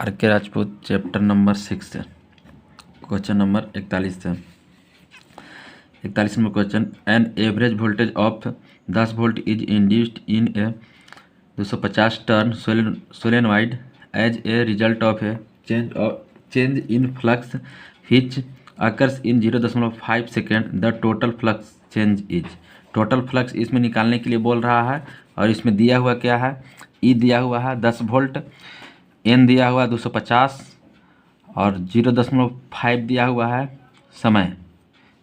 Are K Rajput chapter number 6 question number 41 से 41 number question. An average voltage of 10 volt is induced in a 250 turn solenoid as a result of a change in flux which occurs in 0.5 second. The total flux change is. Total flux इसमें निकालने के लिए बोल रहा है और इसमें दिया हुआ क्या है, ई दिया हुआ है 10 वोल्ट, एन दिया हुआ 250 और 0.5 दिया हुआ है समय,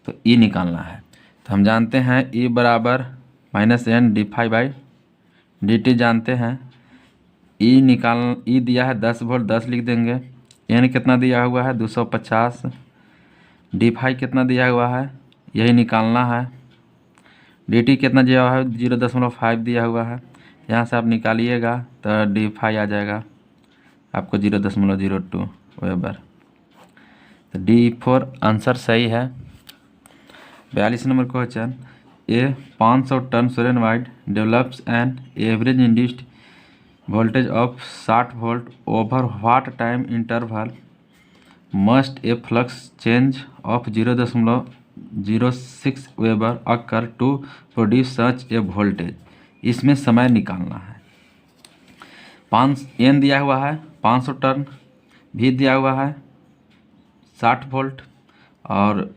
तो ई निकालना है। तो हम जानते हैं ई बराबर -n d∅/dt जानते हैं। ई दिया है 10 वोल्ट, 10 लिख देंगे। एन कितना दिया हुआ है 250, d∅ कितना दिया हुआ है यही निकालना है। dt कितना दिया हुआ है 0.5 दिया हुआ है। यहाँ से आप निकालिएगा तो d∅ आ जाएगा आपको 0.02 वेबर। तो D4 आंसर सही है। 42 number question. A 500 turn solenoid develops an average induced voltage of 60 volt over what time interval must a flux change of 0.06 weber occur to produce such a voltage. इसमें समय निकालना है। N दिया हुआ है 500 turn, भी दिया हुआ है 60 वोल्ट और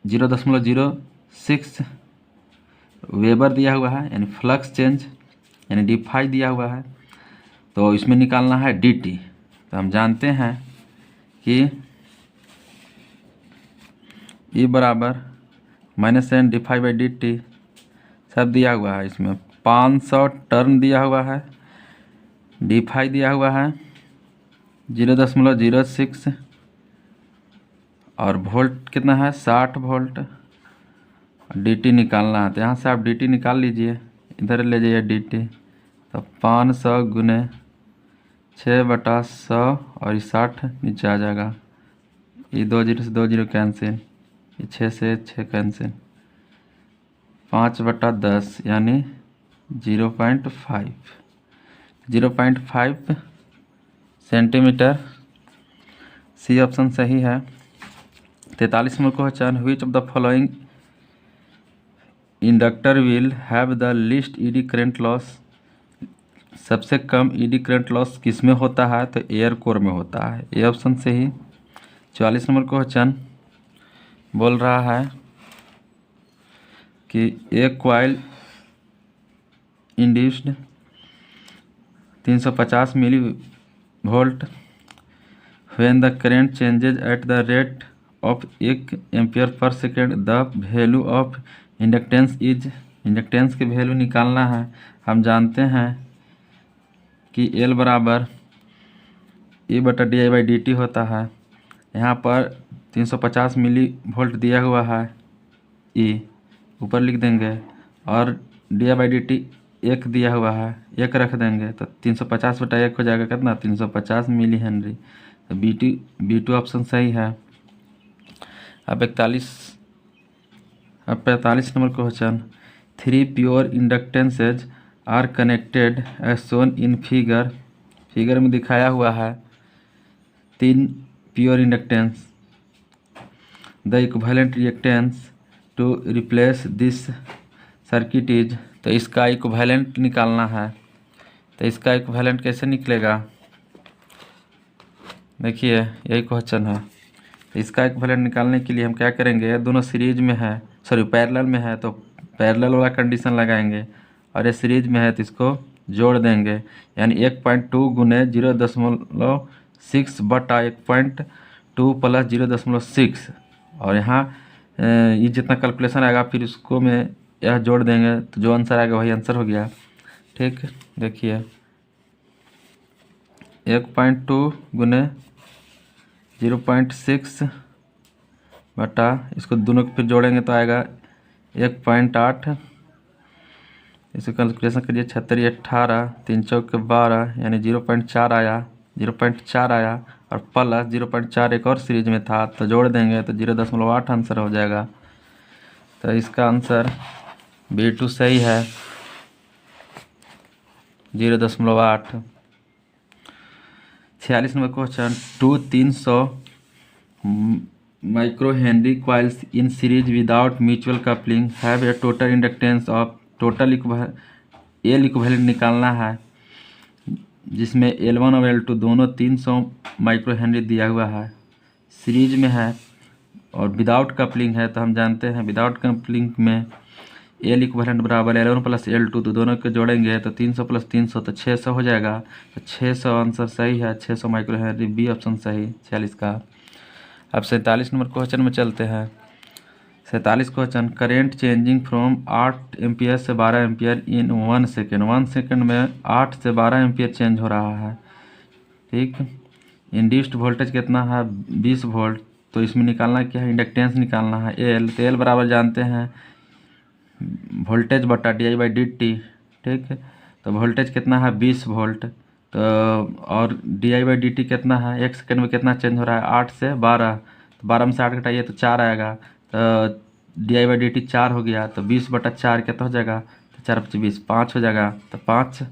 0.06 वेबर दिया हुआ है, यानी फ्लक्स चेंज यानी d∅ दिया हुआ है। तो इसमें निकालना है dt। तो हम जानते हैं कि E बराबर -n d∅/dt सब दिया हुआ है। इसमें 500 टर्न दिया हुआ है, d∅ दिया हुआ है 0.06 और वोल्ट कितना है 60 वोल्ट। dt निकालना है। तो यहाँ से आप dt निकाल लीजिए, इधर ले जाइए dt। तो 500 गुने 6/100 और ये 60 नीचे आ जाएगा। ये 2 0 से 2 0 कैंसिल, ये 6 से 6 कैंसिल, 5/10 यानी 0.5 सेंटीमीटर। सी ऑप्शन सही है। 43 number question. Which of the following inductor will have the least eddy current loss. सबसे कम ईडी करंट लॉस किस में होता है, तो एयर कोर में होता है। ए ऑप्शन सही। 44 नंबर क्वेश्चन बोल रहा है कि एक coil induced 350 millivolt when the current changes at the rate of 1 ampere per second. The value of inductance is. Inductance की वैल्यू निकालना है। हम जानते हैं कि L बराबर E/di/dt होता है। यहाँ पर 350 मिली वोल्ट दिया हुआ है, E ऊपर लिख देंगे और di/dt 1 दिया हुआ है, 1 रख देंगे तो 350/1 हो जाएगा कितना 350 मिली हेनरी। तो B2 ऑप्शन सही है। अब 45 number question. 3 pure inductances are connected as shown in figure. Figure में दिखाया हुआ है 3 pure inductance. The equivalent reactance to replace this circuit is. तो इसका इक्विवेलेंट निकालना है। तो इसका इक्विवेलेंट कैसे निकलेगा, देखिए यही क्वेश्चन है। तो इसका इक्विवेलेंट निकालने के लिए हम क्या करेंगे, दोनों सीरीज में है, सॉरी पैरेलल में है तो पैरेलल वाला कंडीशन लगाएंगे और ये सीरीज में है तो इसको जोड़ देंगे, यानी 1.2 गुने 0.6 बटा 1.2 प्लस 0.6 और यहाँ ये जितना कैलकुलेशन आएगा फिर उसको में यह जोड़ देंगे तो जो आंसर आएगा वही आंसर हो गया। ठीक, देखिए 1.2 गुने 0.6 बटा इसको दोनों को फिर जोड़ेंगे तो आएगा 1.8। इसको कैलकुलेशन करिए 36 18 3 चौक 12 यानी 0.4 आया, 0.4 आया और प्लस 0.4 एक और सीरीज में था तो जोड़ देंगे तो 0.8 आंसर हो जाएगा। तो इसका आंसर B2 सही है, 0.8। 46 number question, 300 micro Henry coils in series without mutual coupling have a total inductance of total L equivalent निकालना है, जिसमें L1 और L2 दोनों 300 माइक्रो हेनरी दिया हुआ है, सीरीज में है और विदाउट कपलिंग है। तो हम जानते हैं विदाउट कपलिंग में एल इक्विवेलेंट बराबर L1 प्लस L2, तो दोनों को जोड़ेंगे तो 300 प्लस 300 तो 600 हो जाएगा। तो 600 आंसर सही है, 600 माइक्रो हेनरी, बी ऑप्शन सही 46 का। अब 47 नंबर क्वेश्चन में चलते हैं। 47 question, current changing from 8 ampere से 12 एम्पियर इन 1 सेकेंड। 1 सेकेंड में 8 से 12 एम्पियर चेंज हो रहा है, ठीक। इंड्यूस्ड वोल्टेज कितना है, 20 वोल्ट। तो इसमें निकालना क्या है, इंडक्टेंस निकालना है एल। तो एल बराबर जानते हैं वोल्टेज बटा di/dt, ठीक है। तो वोल्टेज कितना है 20 वोल्ट, तो और di/dt कितना है, 1 सेकेंड में कितना चेंज हो रहा है, 8 से 12। तो 12 में से 8 घटाइए तो 4 आएगा, तो di/dt 4 हो गया। तो 20/4 कितना हो जाएगा, तो 4 × 20 5 हो जाएगा। तो 5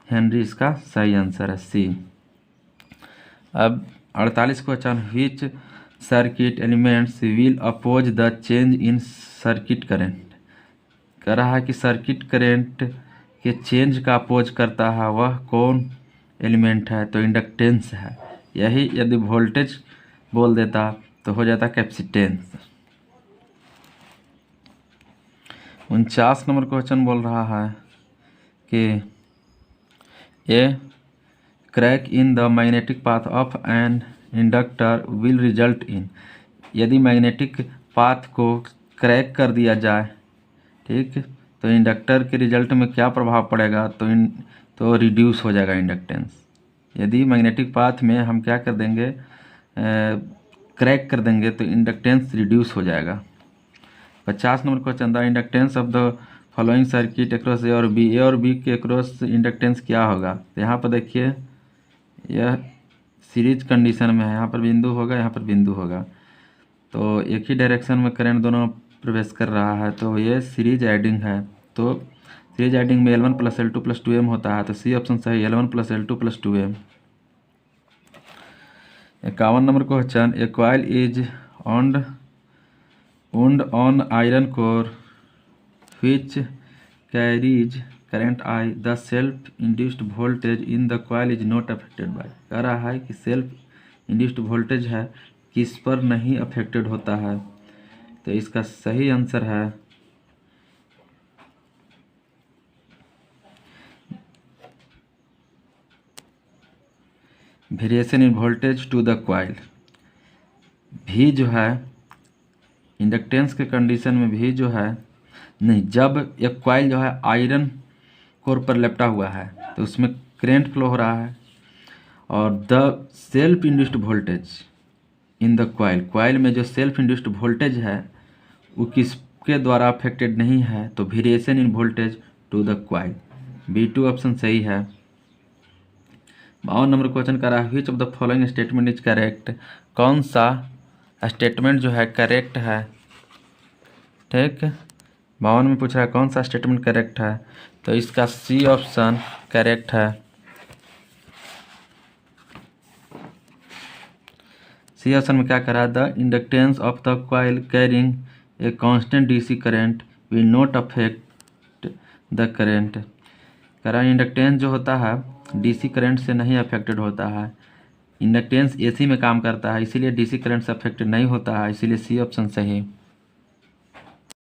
हेनरी इसका सही आंसर है, सी। अब 48 question, which circuit elements will oppose the change in circuit current. कह रहा है कि सर्किट करेंट के चेंज का अपोज करता है वह कौन एलिमेंट है, तो इंडक्टेंस है। यही यदि वोल्टेज बोल देता तो हो जाता कैपेसिटेंस। 49 नंबर क्वेश्चन बोल रहा है कि a crack in the magnetic path of an inductor will result in. यदि मैग्नेटिक पाथ को क्रैक कर दिया जाए, ठीक, तो इंडक्टर के रिजल्ट में क्या प्रभाव पड़ेगा, तो रिड्यूस हो जाएगा इंडक्टेंस। यदि मैग्नेटिक पाथ में हम क्या कर देंगे, क्रैक कर देंगे, तो इंडक्टेंस रिड्यूस हो जाएगा। 50 number question, the inductance of the following circuit across A और बी। ए और बी के अक्रॉस इंडक्टेंस क्या होगा। तो यहाँ पर देखिए यह सीरीज कंडीशन में है, यहाँ पर बिंदु होगा, यहाँ पर बिंदु होगा, तो एक ही डायरेक्शन में करंट दोनों प्रवेश कर रहा है, तो ये सीरीज एडिंग है। तो सीरीज एडिंग में L1 plus L2 plus 2M होता है, तो सी ऑप्शन सही, L1 plus L2 plus 2M। 51 number question, A coil is wound on iron core which carries current I. The self-induced voltage in the coil is not affected by। कह रहा है कि self induced voltage है किस पर नहीं affected होता है, तो इसका सही आंसर है variation in voltage to the coil. भी जो है इंडक्टेंस के कंडीशन में भी जो है नहीं, जब एक कॉइल जो है आयरन कोर पर लपटा हुआ है तो उसमें करंट फ्लो हो रहा है, और the self induced voltage in the coil में जो सेल्फ इंड्यूस्ड वोल्टेज है वो किसके द्वारा अफेक्टेड नहीं है, तो variation in voltage to the coil, B2 option सही है। 52 नंबर क्वेश्चन कर रहा है, which of the following statement is correct. कौन सा स्टेटमेंट जो है करेक्ट है, ठीक। 52 में पूछ रहा है कौन सा स्टेटमेंट करेक्ट है, तो इसका सी ऑप्शन करेक्ट है। सी ऑप्शन में क्या करा, the inductance of the coil carrying a constant DC current will not affect the current. करा इंडक्टेंस जो होता है डीसी करंट से नहीं अफेक्टेड होता है, इंडक्टेंस एसी में काम करता है, इसीलिए डीसी करंट से अफेक्टेड नहीं होता है, इसीलिए सी ऑप्शन सही।